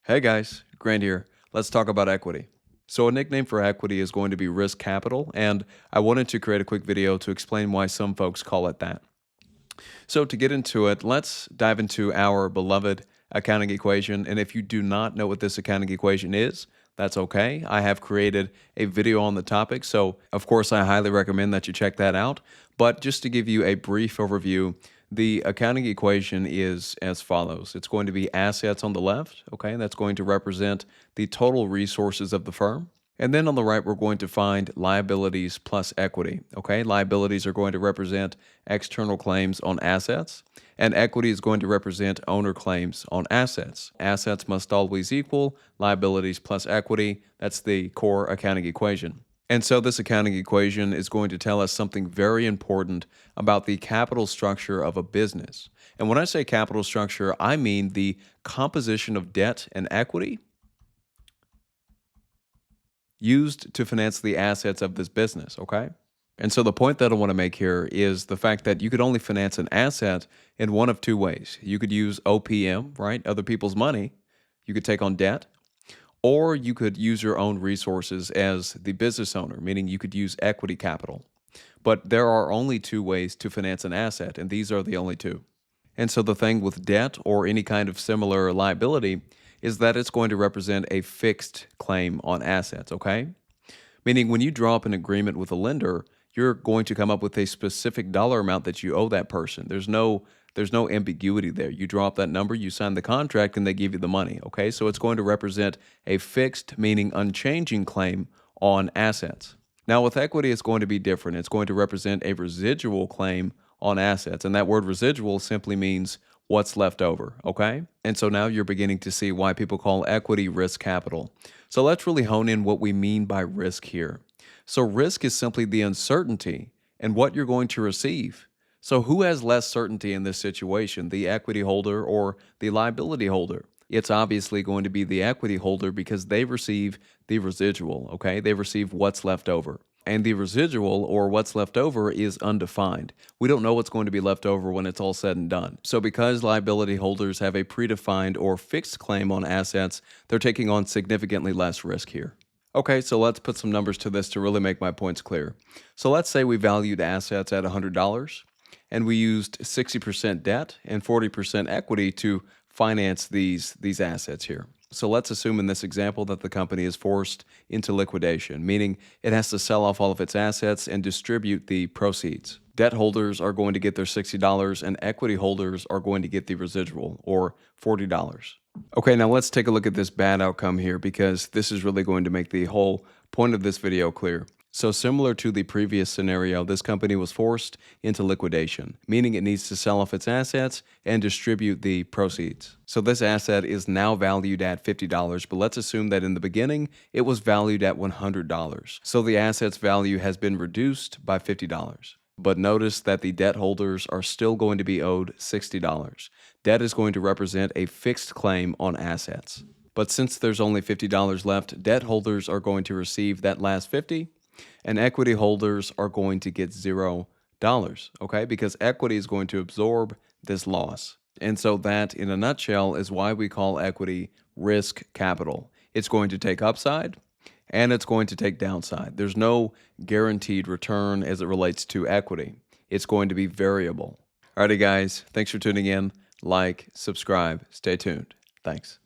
Hey guys, Grant here. Let's talk about equity. So a nickname for equity is going to be risk capital, and I wanted to create a quick video to explain why some folks call it that. So to get into it, let's dive into our beloved accounting equation. And if you do not know what this accounting equation is, that's okay. I have created a video on the topic, so of course I highly recommend that you check that out. But just to give you a brief overview, the accounting equation is as follows. It's going to be assets on the left, okay? That's going to represent the total resources of the firm. And then on the right, we're going to find liabilities plus equity, okay? Liabilities are going to represent external claims on assets, and equity is going to represent owner claims on assets. Assets must always equal liabilities plus equity. That's the core accounting equation. And so this accounting equation is going to tell us something very important about the capital structure of a business. And when I say capital structure, I mean the composition of debt and equity used to finance the assets of this business, okay? And so the point that I want to make here is the fact that you could only finance an asset in one of two ways. You could use OPM, right? Other people's money. You could take on debt, or you could use your own resources as the business owner, meaning you could use equity capital. But there are only two ways to finance an asset, and these are the only two. And so the thing with debt or any kind of similar liability is that it's going to represent a fixed claim on assets, okay? Meaning when you draw up an agreement with a lender, you're going to come up with a specific dollar amount that you owe that person. There's no ambiguity there. You draw up that number, you sign the contract, and they give you the money, okay? So it's going to represent a fixed, meaning unchanging claim on assets. Now with equity, it's going to be different. It's going to represent a residual claim on assets. And that word residual simply means what's left over, okay? And so now you're beginning to see why people call equity risk capital. So let's really hone in what we mean by risk here. So risk is simply the uncertainty in what you're going to receive. So who has less certainty in this situation, the equity holder or the liability holder? It's obviously going to be the equity holder because they receive the residual, okay? They receive what's left over. And the residual, or what's left over, is undefined. We don't know what's going to be left over when it's all said and done. So because liability holders have a predefined or fixed claim on assets, they're taking on significantly less risk here. Okay, so let's put some numbers to this to really make my points clear. So let's say we valued assets at $100, and we used 60% debt and 40% equity to finance these assets here. So let's assume in this example that the company is forced into liquidation, meaning it has to sell off all of its assets and distribute the proceeds. Debt holders are going to get their $60 and equity holders are going to get the residual, or $40. Okay, now let's take a look at this bad outcome here because this is really going to make the whole point of this video clear. So similar to the previous scenario, this company was forced into liquidation, meaning it needs to sell off its assets and distribute the proceeds. So this asset is now valued at $50, but let's assume that in the beginning, it was valued at $100. So the asset's value has been reduced by $50. But notice that the debt holders are still going to be owed $60. Debt is going to represent a fixed claim on assets. But since there's only $50 left, debt holders are going to receive that last $50, and equity holders are going to get $0, okay? Because equity is going to absorb this loss. And so that, in a nutshell, is why we call equity risk capital. It's going to take upside, and it's going to take downside. There's no guaranteed return as it relates to equity. It's going to be variable. Alrighty, guys, thanks for tuning in. Like, subscribe, stay tuned. Thanks.